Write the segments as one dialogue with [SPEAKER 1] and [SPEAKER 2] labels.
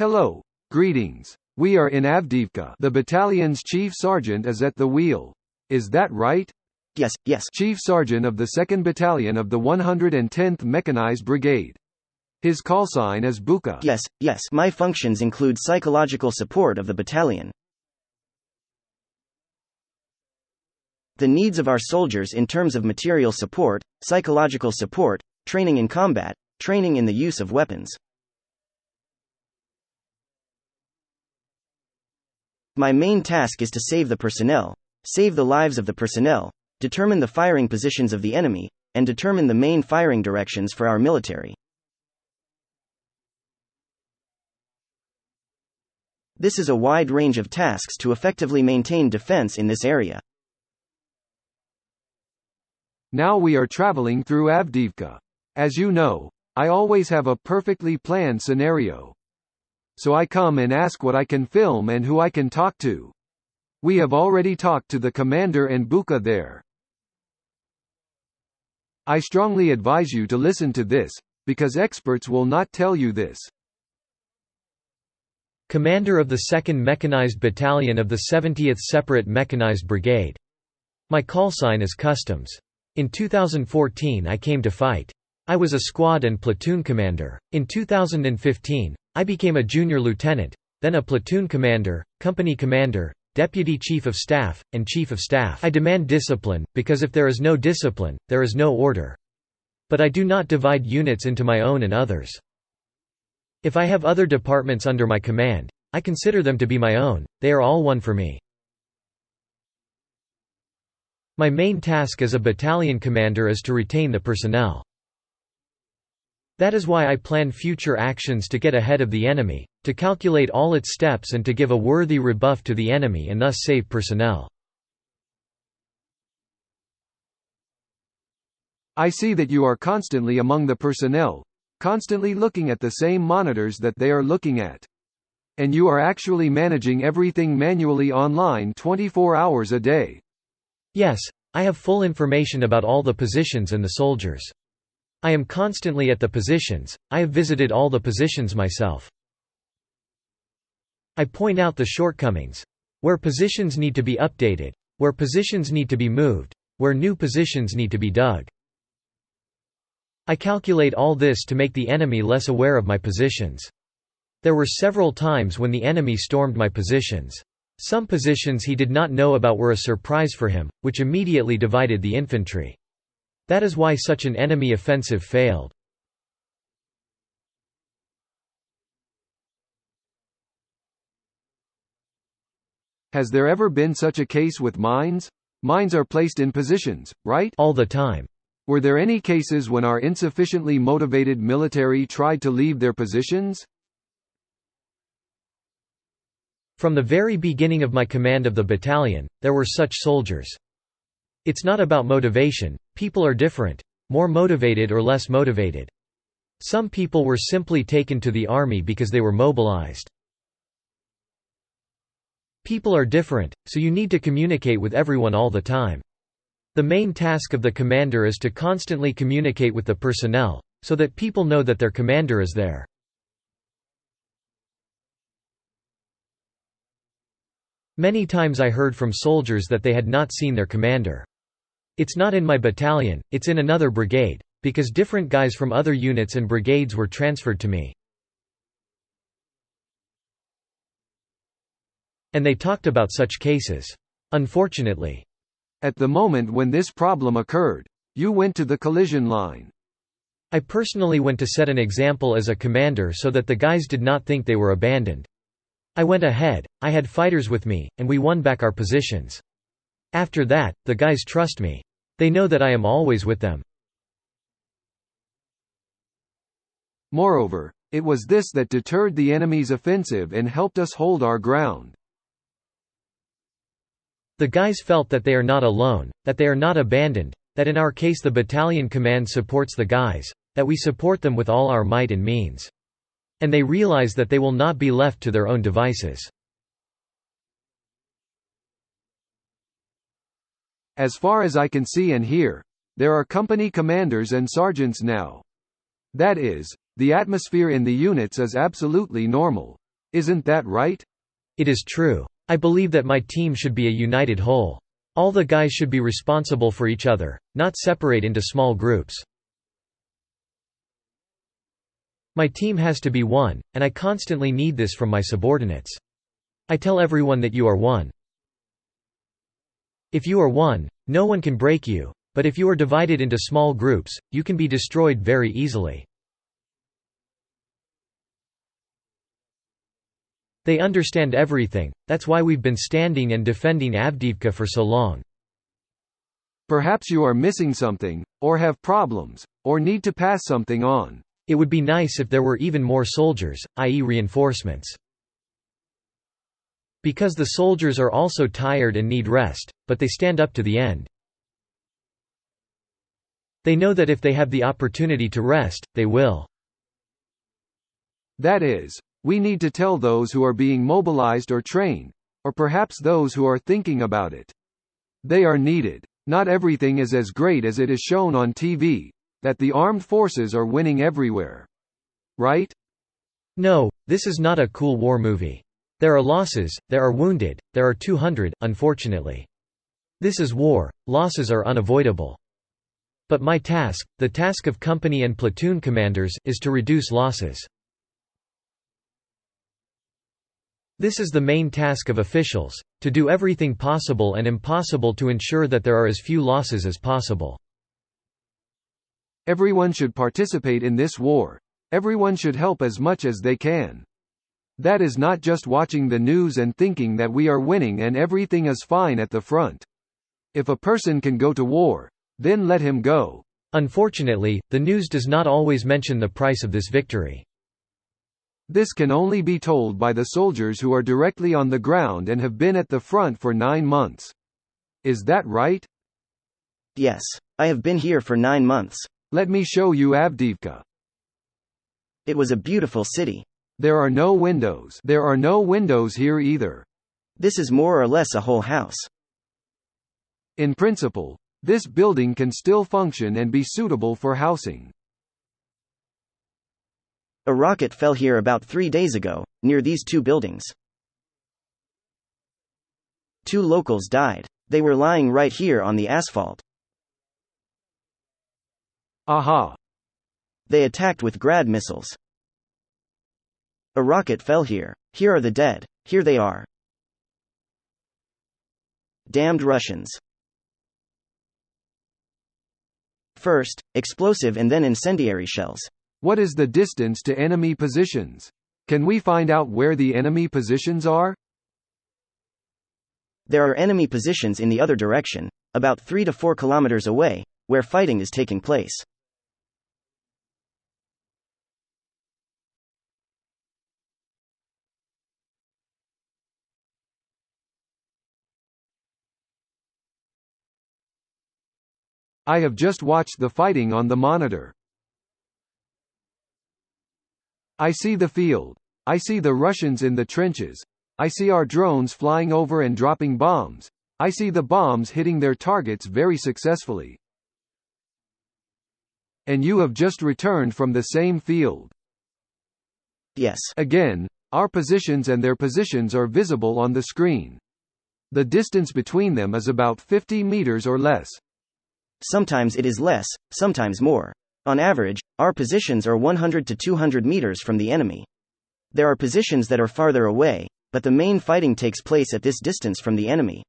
[SPEAKER 1] Hello. Greetings. We are in Avdiivka. The battalion's chief sergeant is at the wheel. Is that right?
[SPEAKER 2] Yes, yes.
[SPEAKER 1] Chief Sergeant of the 2nd Battalion of the 110th Mechanized Brigade. His callsign is Buka.
[SPEAKER 2] Yes, yes. My functions include psychological support of the battalion. The needs of our soldiers in terms of material support, psychological support, training in combat, training in the use of weapons. My main task is to save the personnel, save the lives of the personnel, determine the firing positions of the enemy, and determine the main firing directions for our military. This is a wide range of tasks to effectively maintain defense in this area.
[SPEAKER 1] Now we are traveling through Avdiivka. As you know, I always have a perfectly planned scenario. So I come and ask what I can film and who I can talk to. We have already talked to the commander and Buka there. I strongly advise you to listen to this, because experts will not tell you this.
[SPEAKER 3] Commander of the 2nd Mechanized Battalion of the 70th Separate Mechanized Brigade. My callsign is Customs. In 2014 I came to fight. I was a squad and platoon commander. In 2015, I became a junior lieutenant, then a platoon commander, company commander, deputy chief of staff, and chief of staff. I demand discipline, because if there is no discipline, there is no order. But I do not divide units into my own and others. If I have other departments under my command, I consider them to be my own, they are all one for me. My main task as a battalion commander is to retain the personnel. That is why I plan future actions to get ahead of the enemy, to calculate all its steps and to give a worthy rebuff to the enemy and thus save personnel.
[SPEAKER 1] I see that you are constantly among the personnel, constantly looking at the same monitors that they are looking at. And you are actually managing everything manually online 24 hours a day.
[SPEAKER 3] Yes, I have full information about all the positions and the soldiers. I am constantly at the positions, I have visited all the positions myself. I point out the shortcomings. Where positions need to be updated, where positions need to be moved, where new positions need to be dug. I calculate all this to make the enemy less aware of my positions. There were several times when the enemy stormed my positions. Some positions he did not know about were a surprise for him, which immediately divided the infantry. That is why such an enemy offensive failed.
[SPEAKER 1] Has there ever been such a case with mines? Mines are placed in positions, right?
[SPEAKER 3] All the time.
[SPEAKER 1] Were there any cases when our insufficiently motivated military tried to leave their positions?
[SPEAKER 3] From the very beginning of my command of the battalion, there were such soldiers. It's not about motivation, people are different, more motivated or less motivated. Some people were simply taken to the army because they were mobilized. People are different, so you need to communicate with everyone all the time. The main task of the commander is to constantly communicate with the personnel, so that people know that their commander is there. Many times I heard from soldiers that they had not seen their commander. It's not in my battalion, it's in another brigade, because different guys from other units and brigades were transferred to me. And they talked about such cases. Unfortunately.
[SPEAKER 1] At the moment when this problem occurred, you went to the collision line.
[SPEAKER 3] I personally went to set an example as a commander so that the guys did not think they were abandoned. I went ahead, I had fighters with me, and we won back our positions. After that, the guys trust me. They know that I am always with them.
[SPEAKER 1] Moreover, it was this that deterred the enemy's offensive and helped us hold our ground.
[SPEAKER 3] The guys felt that they are not alone, that they are not abandoned, that in our case the battalion command supports the guys, that we support them with all our might and means. And they realize that they will not be left to their own devices.
[SPEAKER 1] As far as I can see and hear, there are company commanders and sergeants now. That is, the atmosphere in the units is absolutely normal. Isn't that right?
[SPEAKER 3] It is true. I believe that my team should be a united whole. All the guys should be responsible for each other, not separate into small groups. My team has to be one, and I constantly need this from my subordinates. I tell everyone that you are one. If you are one, no one can break you, but if you are divided into small groups, you can be destroyed very easily. They understand everything, that's why we've been standing and defending Avdiivka for so long.
[SPEAKER 1] Perhaps you are missing something, or have problems, or need to pass something on.
[SPEAKER 3] It would be nice if there were even more soldiers, i.e. reinforcements. Because the soldiers are also tired and need rest, but they stand up to the end. They know that if they have the opportunity to rest, they will.
[SPEAKER 1] That is, we need to tell those who are being mobilized or trained, or perhaps those who are thinking about it. They are needed. Not everything is as great as it is shown on TV, that the armed forces are winning everywhere. Right?
[SPEAKER 3] No, this is not a cool war movie. There are losses, there are wounded, there are 200, unfortunately. This is war, losses are unavoidable. But my task, the task of company and platoon commanders, is to reduce losses. This is the main task of officials, to do everything possible and impossible to ensure that there are as few losses as possible.
[SPEAKER 1] Everyone should participate in this war. Everyone should help as much as they can. That is not just watching the news and thinking that we are winning and everything is fine at the front. If a person can go to war, then let him go.
[SPEAKER 3] Unfortunately, the news does not always mention the price of this victory.
[SPEAKER 1] This can only be told by the soldiers who are directly on the ground and have been at the front for 9 months. Is that right?
[SPEAKER 2] Yes, I have been here for 9 months.
[SPEAKER 1] Let me show you Avdiivka.
[SPEAKER 2] It was a beautiful city.
[SPEAKER 1] There are no windows. There are no windows here either.
[SPEAKER 2] This is more or less a whole house.
[SPEAKER 1] In principle, this building can still function and be suitable for housing.
[SPEAKER 2] A rocket fell here about 3 days ago, near these 2 buildings. 2 locals died. They were lying right here on the asphalt.
[SPEAKER 1] Aha!
[SPEAKER 2] They attacked with Grad missiles. A rocket fell here. Here are the dead. Here they are. Damned Russians. First, explosive and then incendiary shells.
[SPEAKER 1] What is the distance to enemy positions? Can we find out where the enemy positions are?
[SPEAKER 2] There are enemy positions in the other direction, about 3 to 4 kilometers away, where fighting is taking place.
[SPEAKER 1] I have just watched the fighting on the monitor. I see the field. I see the Russians in the trenches. I see our drones flying over and dropping bombs. I see the bombs hitting their targets very successfully. And you have just returned from the same field.
[SPEAKER 2] Yes.
[SPEAKER 1] Again, our positions and their positions are visible on the screen. The distance between them is about 50 meters or less.
[SPEAKER 2] Sometimes it is less, sometimes more. On average, our positions are 100 to 200 meters from the enemy. There are positions that are farther away, but the main fighting takes place at this distance from the enemy.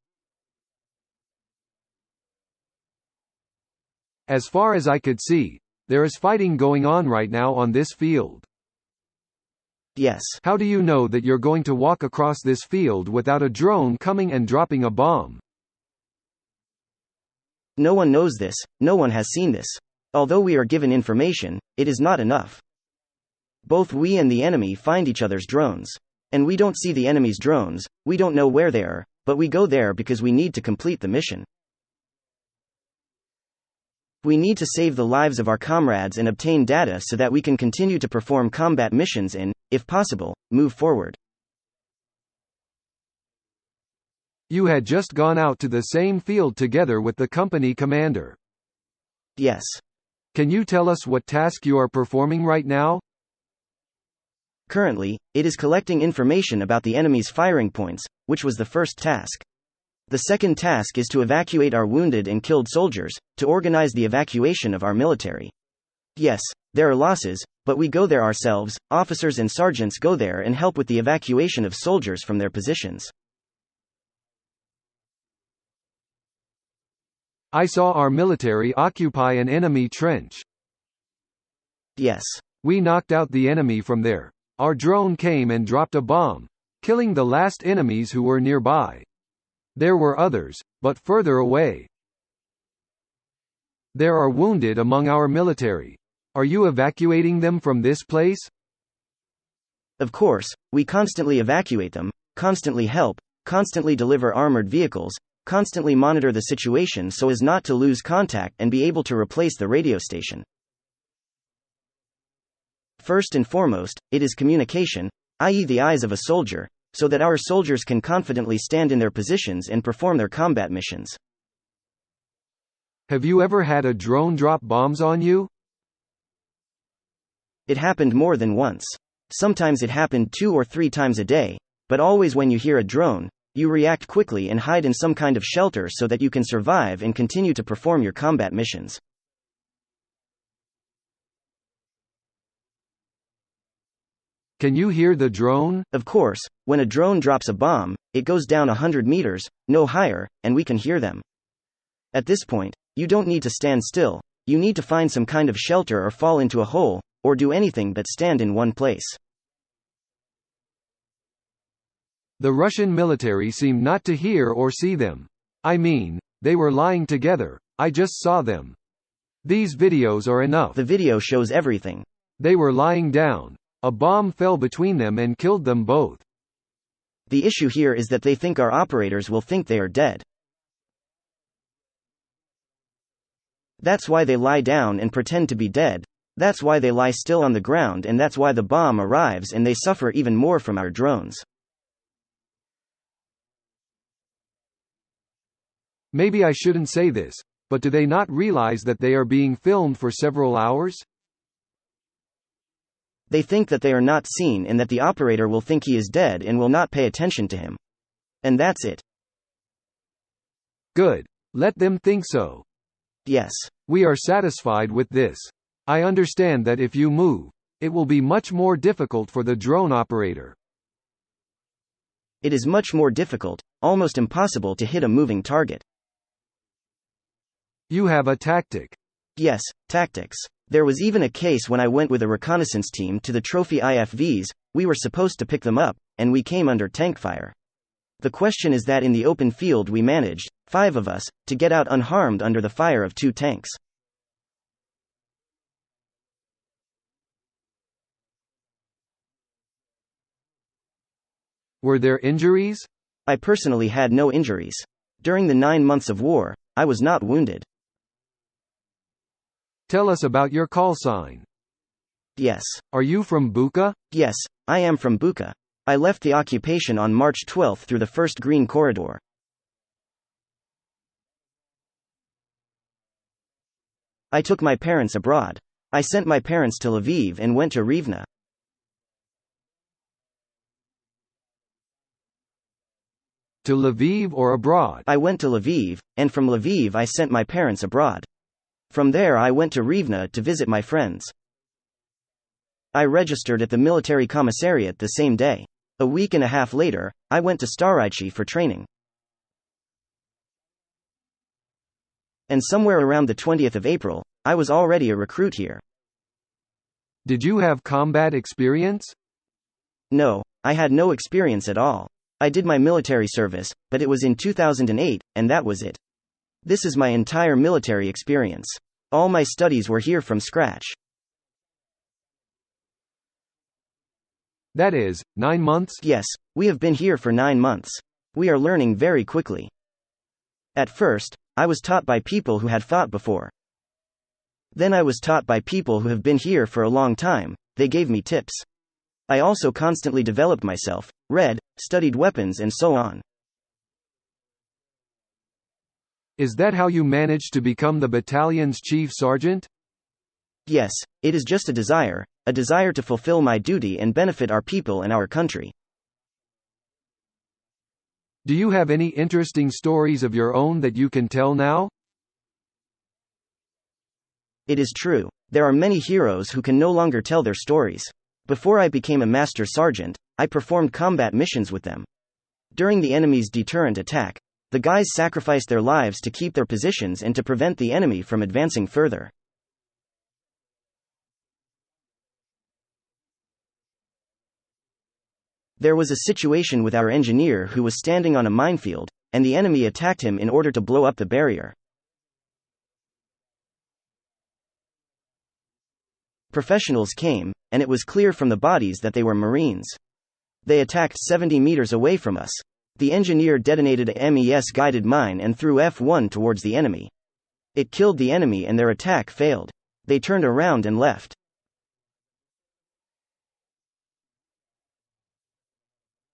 [SPEAKER 1] As far as I could see, there is fighting going on right now on this field.
[SPEAKER 2] Yes.
[SPEAKER 1] How do you know that you're going to walk across this field without a drone coming and dropping a bomb?
[SPEAKER 2] No one knows this, no one has seen this. Although we are given information, it is not enough. Both we and the enemy find each other's drones. And we don't see the enemy's drones, we don't know where they are, but we go there because we need to complete the mission. We need to save the lives of our comrades and obtain data so that we can continue to perform combat missions and, if possible, move forward.
[SPEAKER 1] You had just gone out to the same field together with the company commander.
[SPEAKER 2] Yes.
[SPEAKER 1] Can you tell us what task you are performing right now?
[SPEAKER 2] Currently, it is collecting information about the enemy's firing points, which was the first task. The second task is to evacuate our wounded and killed soldiers, to organize the evacuation of our military. Yes, there are losses, but we go there ourselves, officers and sergeants go there and help with the evacuation of soldiers from their positions.
[SPEAKER 1] I saw our military occupy an enemy trench.
[SPEAKER 2] Yes.
[SPEAKER 1] We knocked out the enemy from there. Our drone came and dropped a bomb, killing the last enemies who were nearby. There were others, but further away. There are wounded among our military. Are you evacuating them from this place?
[SPEAKER 2] Of course, we constantly evacuate them, constantly help, constantly deliver armored vehicles, constantly monitor the situation so as not to lose contact and be able to replace the radio station. First and foremost, it is communication, i.e. the eyes of a soldier, so that our soldiers can confidently stand in their positions and perform their combat missions.
[SPEAKER 1] Have you ever had a drone drop bombs on you?
[SPEAKER 2] It happened more than once. Sometimes it happened 2 or 3 times a day, but always when you hear a drone, you react quickly and hide in some kind of shelter so that you can survive and continue to perform your combat missions.
[SPEAKER 1] Can you hear the drone?
[SPEAKER 2] Of course, when a drone drops a bomb, it goes down 100 meters, no higher, and we can hear them. At this point, you don't need to stand still, you need to find some kind of shelter or fall into a hole, or do anything but stand in one place.
[SPEAKER 1] The Russian military seemed not to hear or see them. I mean, they were lying together, I just saw them. These videos are enough.
[SPEAKER 2] The video shows everything.
[SPEAKER 1] They were lying down. A bomb fell between them and killed them both.
[SPEAKER 2] The issue here is that they think our operators will think they are dead. That's why they lie down and pretend to be dead. That's why they lie still on the ground, and that's why the bomb arrives and they suffer even more from our drones.
[SPEAKER 1] Maybe I shouldn't say this, but do they not realize that they are being filmed for several hours?
[SPEAKER 2] They think that they are not seen and that the operator will think he is dead and will not pay attention to him. And that's it.
[SPEAKER 1] Good. Let them think so.
[SPEAKER 2] Yes.
[SPEAKER 1] We are satisfied with this. I understand that if you move, it will be much more difficult for the drone operator.
[SPEAKER 2] It is much more difficult, almost impossible to hit a moving target.
[SPEAKER 1] You have a tactic.
[SPEAKER 2] Yes, tactics. There was even a case when I went with a reconnaissance team to the trophy IFVs, we were supposed to pick them up, and we came under tank fire. The question is that in the open field we managed, 5 of us, to get out unharmed under the fire of 2 tanks.
[SPEAKER 1] Were there injuries?
[SPEAKER 2] I personally had no injuries. During the 9 months of war, I was not wounded.
[SPEAKER 1] Tell us about your call sign.
[SPEAKER 2] Yes.
[SPEAKER 1] Are you from Bucha?
[SPEAKER 2] Yes, I am from Bucha. I left the occupation on March 12 through the first Green Corridor. I took my parents abroad. I sent my parents to Lviv and went to Rivne.
[SPEAKER 1] To Lviv or abroad?
[SPEAKER 2] I went to Lviv, and from Lviv I sent my parents abroad. From there I went to Rivne to visit my friends. I registered at the military commissariat the same day. A week and a half later, I went to Staraichi for training. And somewhere around the 20th of April, I was already a recruit here.
[SPEAKER 1] Did you have combat experience?
[SPEAKER 2] No, I had no experience at all. I did my military service, but it was in 2008, and that was it. This is my entire military experience. All my studies were here from scratch.
[SPEAKER 1] That is, 9 months?
[SPEAKER 2] Yes, we have been here for 9 months. We are learning very quickly. At first, I was taught by people who had fought before. Then I was taught by people who have been here for a long time, they gave me tips. I also constantly developed myself, read, studied weapons and so on.
[SPEAKER 1] Is that how you managed to become the battalion's chief sergeant?
[SPEAKER 2] Yes, it is just a desire, a desire to fulfill my duty and benefit our people and our country.
[SPEAKER 1] Do you have any interesting stories of your own that you can tell now?
[SPEAKER 2] It is true. There are many heroes who can no longer tell their stories. Before I became a master sergeant, I performed combat missions with them. During the enemy's deterrent attack, the guys sacrificed their lives to keep their positions and to prevent the enemy from advancing further. There was a situation with our engineer who was standing on a minefield, and the enemy attacked him in order to blow up the barrier. Professionals came, and it was clear from the bodies that they were Marines. They attacked 70 meters away from us. The engineer detonated a MES-guided mine and threw F1 towards the enemy. It killed the enemy and their attack failed. They turned around and left.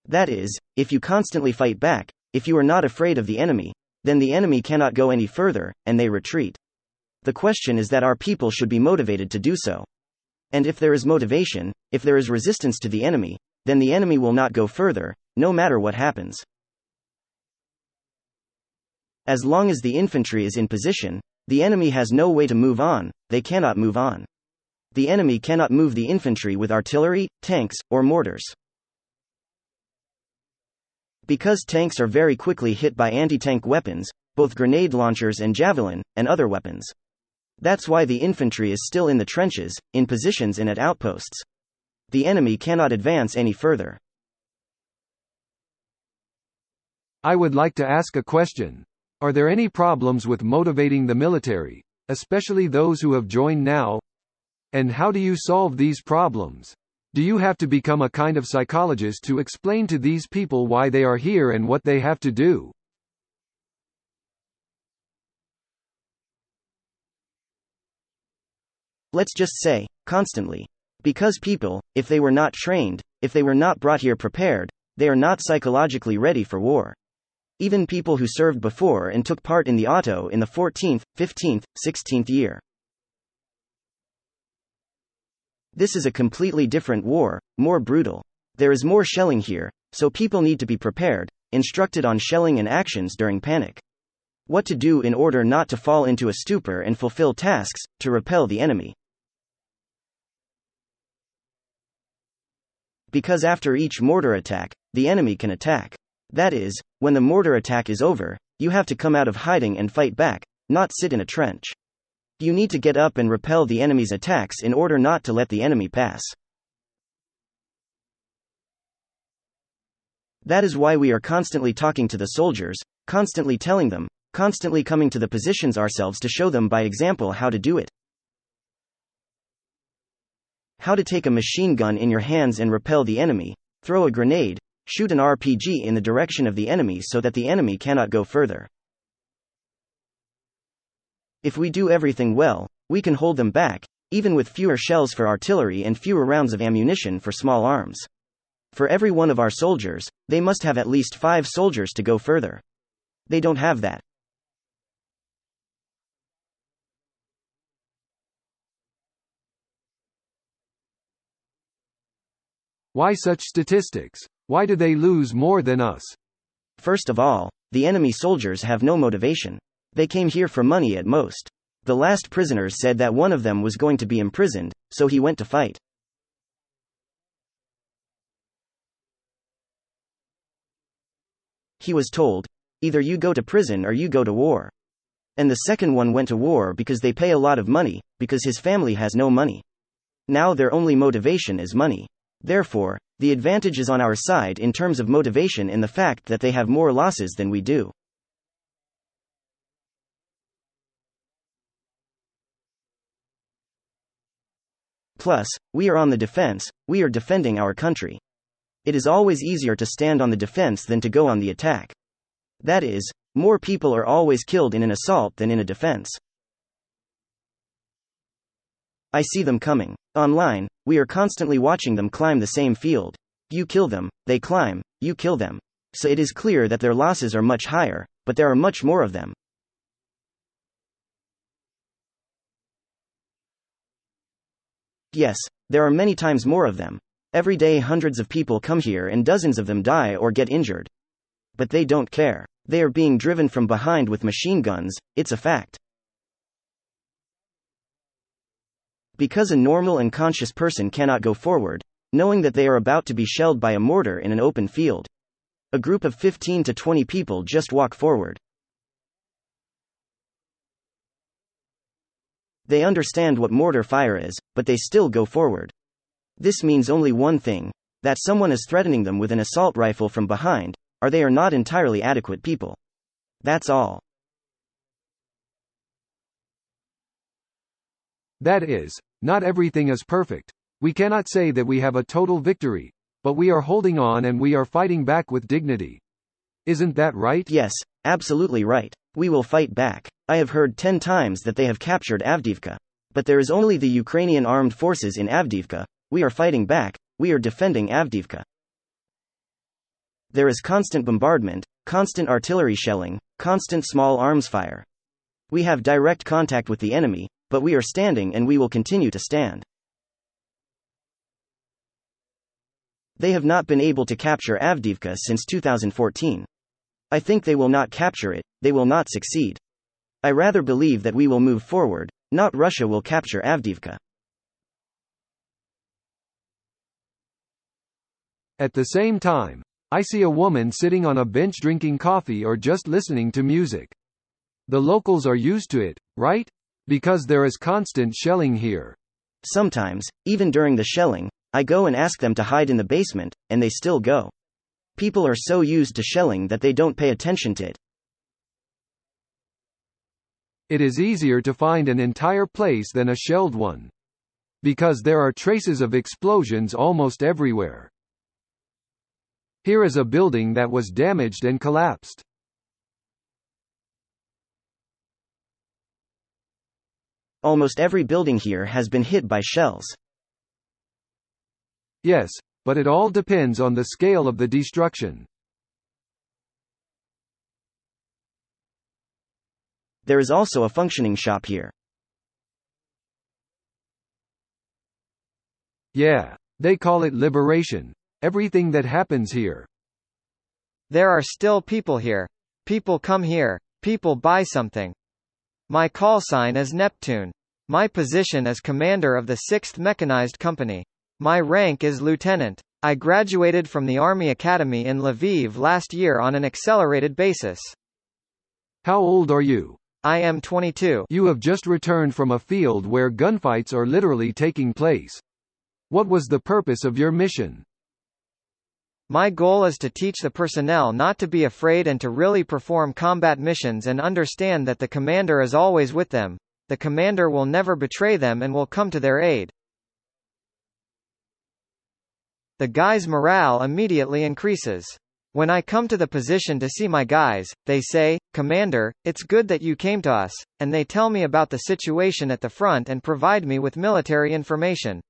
[SPEAKER 2] That is, if you constantly fight back, if you are not afraid of the enemy, then the enemy cannot go any further, and they retreat. The question is that our people should be motivated to do so. And if there is motivation, if there is resistance to the enemy, then the enemy will not go further, no matter what happens. As long as the infantry is in position, the enemy has no way to move on, they cannot move on. The enemy cannot move the infantry with artillery, tanks, or mortars. Because tanks are very quickly hit by anti-tank weapons, both grenade launchers and javelin, and other weapons. That's why the infantry is still in the trenches, in positions and at outposts. The enemy cannot advance any further.
[SPEAKER 1] I would like to ask a question. Are there any problems with motivating the military, especially those who have joined now? And how do you solve these problems? Do you have to become a kind of psychologist to explain to these people why they are here and what they have to do?
[SPEAKER 2] Let's just say, constantly. Because people, if they were not trained, if they were not brought here prepared, they are not psychologically ready for war. Even people who served before and took part in the auto in the 14th, 15th, 16th year. This is a completely different war, more brutal. There is more shelling here, so people need to be prepared, instructed on shelling and actions during panic. What to do in order not to fall into a stupor and fulfill tasks, to repel the enemy. Because after each mortar attack, the enemy can attack. That is, when the mortar attack is over, you have to come out of hiding and fight back, not sit in a trench. You need to get up and repel the enemy's attacks in order not to let the enemy pass. That is why we are constantly talking to the soldiers, constantly telling them, constantly coming to the positions ourselves to show them by example how to do it. How to take a machine gun in your hands and repel the enemy, throw a grenade, shoot an RPG in the direction of the enemy so that the enemy cannot go further. If we do everything well, we can hold them back, even with fewer shells for artillery and fewer rounds of ammunition for small arms. For every one of our soldiers, they must have at least 5 soldiers to go further. They don't have that.
[SPEAKER 1] Why such statistics? Why do they lose more than us?
[SPEAKER 2] First of all, the enemy soldiers have no motivation. They came here for money at most. The last prisoners said that one of them was going to be imprisoned, so he went to fight. He was told, either you go to prison or you go to war. And the second one went to war because they pay a lot of money, because his family has no money. Now their only motivation is money. Therefore, the advantage is on our side in terms of motivation in the fact that they have more losses than we do. Plus, we are on the defense, we are defending our country. It is always easier to stand on the defense than to go on the attack. That is, more people are always killed in an assault than in a defense. I see them coming. Online, we are constantly watching them climb the same field. You kill them, they climb, you kill them. So it is clear that their losses are much higher, but there are much more of them. Yes, there are many times more of them. Every day hundreds of people come here and dozens of them die or get injured. But they don't care. They are being driven from behind with machine guns, it's a fact. Because a normal and conscious person cannot go forward, knowing that they are about to be shelled by a mortar in an open field. A group of 15 to 20 people just walk forward. They understand what mortar fire is, but they still go forward. This means only one thing, that someone is threatening them with an assault rifle from behind, or they are not entirely adequate people. That's all.
[SPEAKER 1] That is, not everything is perfect. We cannot say that we have a total victory, but we are holding on and we are fighting back with dignity. Isn't that right?
[SPEAKER 2] Yes, absolutely right. We will fight back. I have heard 10 times that they have captured Avdiivka. But there is only the Ukrainian armed forces in Avdiivka. We are fighting back, we are defending Avdiivka. There is constant bombardment, constant artillery shelling, constant small arms fire. We have direct contact with the enemy, but we are standing and we will continue to stand. They have not been able to capture Avdiivka since 2014. I think they will not capture it, they will not succeed. I rather believe that we will move forward, not Russia will capture Avdiivka.
[SPEAKER 1] At the same time, I see a woman sitting on a bench drinking coffee or just listening to music. The locals are used to it, right? Because there is constant shelling here.
[SPEAKER 2] Sometimes, even during the shelling, I go and ask them to hide in the basement, and they still go. People are so used to shelling that they don't pay attention to it.
[SPEAKER 1] It is easier to find an entire place than a shelled one. Because there are traces of explosions almost everywhere. Here is a building that was damaged and collapsed.
[SPEAKER 2] Almost every building here has been hit by shells.
[SPEAKER 1] Yes, but it all depends on the scale of the destruction.
[SPEAKER 2] There is also a functioning shop here.
[SPEAKER 1] Yeah, they call it liberation. Everything that happens here.
[SPEAKER 4] There are still people here. People come here. People buy something. My call sign is Neptune. My position is commander of the 6th Mechanized Company. My rank is lieutenant. I graduated from the Army Academy in Lviv last year on an accelerated basis.
[SPEAKER 1] How old are you?
[SPEAKER 4] I am 22.
[SPEAKER 1] You have just returned from a field where gunfights are literally taking place. What was the purpose of your mission?
[SPEAKER 4] My goal is to teach the personnel not to be afraid and to really perform combat missions and understand that the commander is always with them. The commander will never betray them and will come to their aid. The guys' morale immediately increases. When I come to the position to see my guys, they say, "Commander, it's good that you came to us," and they tell me about the situation at the front and provide me with military information.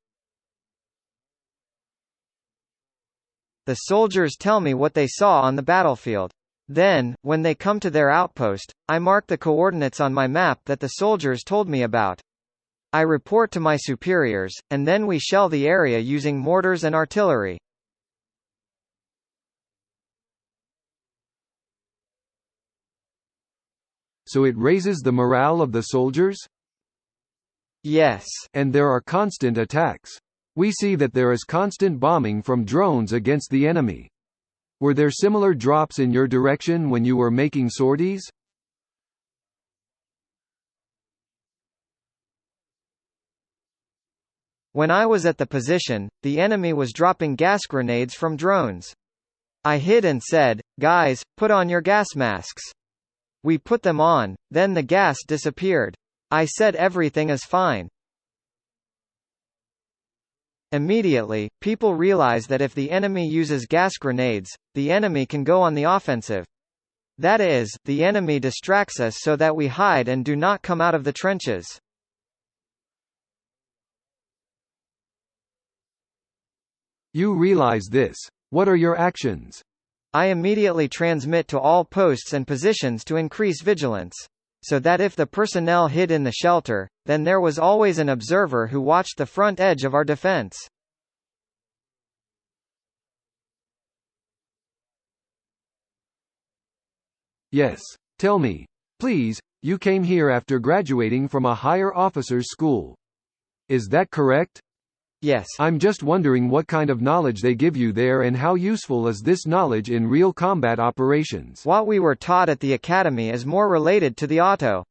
[SPEAKER 4] The soldiers tell me what they saw on the battlefield. Then, when they come to their outpost, I mark the coordinates on my map that the soldiers told me about. I report to my superiors, and then we shell the area using mortars and artillery.
[SPEAKER 1] So it raises the morale of the soldiers?
[SPEAKER 4] Yes.
[SPEAKER 1] And there are constant attacks. We see that there is constant bombing from drones against the enemy. Were there similar drops in your direction when you were making sorties?
[SPEAKER 4] When I was at the position, the enemy was dropping gas grenades from drones. I hid and said, "Guys, put on your gas masks." We put them on, then the gas disappeared. I said everything is fine. Immediately, people realize that if the enemy uses gas grenades, the enemy can go on the offensive. That is, the enemy distracts us so that we hide and do not come out of the trenches.
[SPEAKER 1] You realize this. What are your actions?
[SPEAKER 4] I immediately transmit to all posts and positions to increase vigilance. so that if the personnel hid in the shelter, then there was always an observer who watched the front edge of our defense.
[SPEAKER 1] Yes. Tell me, please, you came here after graduating from a higher officers' school. Is that correct?
[SPEAKER 4] Yes.
[SPEAKER 1] I'm just wondering what kind of knowledge they give you there and how useful is this knowledge in real combat operations.
[SPEAKER 4] What we were taught at the academy is more related to the auto.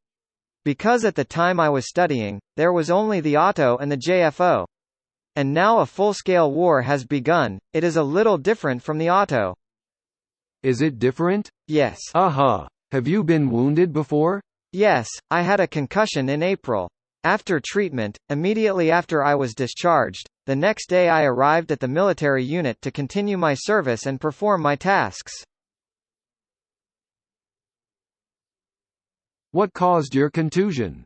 [SPEAKER 4] Because at the time I was studying, there was only the auto and the JFO. And now a full-scale war has begun, it is a little different from the auto.
[SPEAKER 1] Is it different?
[SPEAKER 4] Yes.
[SPEAKER 1] Aha. Have you been wounded before?
[SPEAKER 4] Yes, I had a concussion in April. After treatment, immediately after I was discharged, the next day I arrived at the military unit to continue my service and perform my tasks.
[SPEAKER 1] What caused your contusion?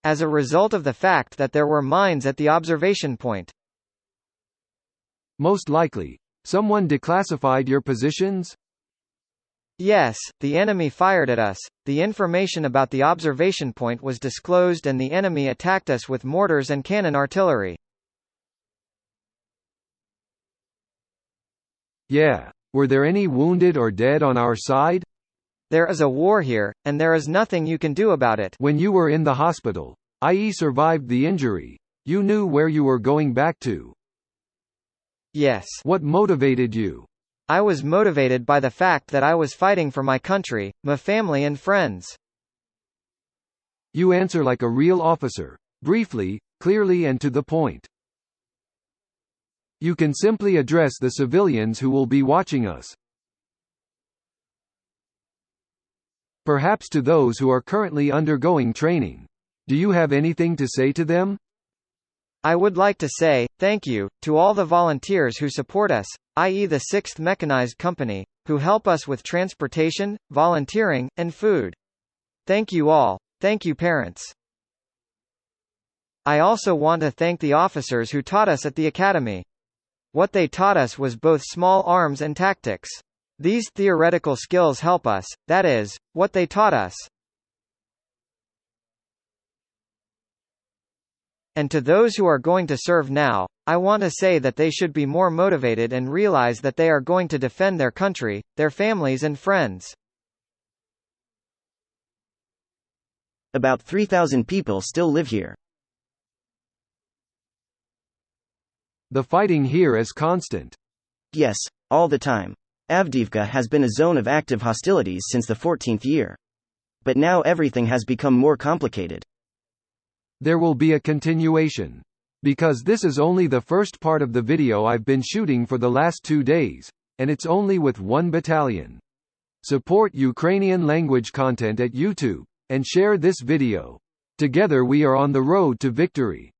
[SPEAKER 4] As a result of the fact that there were mines at the observation point.
[SPEAKER 1] Most likely. Someone declassified your positions?
[SPEAKER 4] Yes, the enemy fired at us, the information about the observation point was disclosed and the enemy attacked us with mortars and cannon artillery.
[SPEAKER 1] Yeah. Were there any wounded or dead on our side?
[SPEAKER 4] There is a war here, and there is nothing you can do about it.
[SPEAKER 1] When you were in the hospital, i.e. survived the injury, you knew where you were going back to.
[SPEAKER 4] Yes.
[SPEAKER 1] What motivated you?
[SPEAKER 4] I was motivated by the fact that I was fighting for my country, my family and friends.
[SPEAKER 1] You answer like a real officer. Briefly, clearly and to the point. You can simply address the civilians who will be watching us. Perhaps to those who are currently undergoing training. Do you have anything to say to them?
[SPEAKER 4] I would like to say, thank you, to all the volunteers who support us, i.e. the 6th Mechanized Company, who help us with transportation, volunteering, and food. Thank you all. Thank you parents. I also want to thank the officers who taught us at the academy. What they taught us was both small arms and tactics. These theoretical skills help us, that is, what they taught us. And to those who are going to serve now, I want to say that they should be more motivated and realize that they are going to defend their country, their families and friends.
[SPEAKER 2] About 3,000 people still live here.
[SPEAKER 1] The fighting here is constant.
[SPEAKER 2] Yes, all the time. Avdiivka has been a zone of active hostilities since the 14th year. But now everything has become more complicated.
[SPEAKER 1] There will be a continuation. Because this is only the first part of the video I've been shooting for the last 2 days, and it's only with one battalion. Support Ukrainian language content at YouTube, and share this video. Together we are on the road to victory.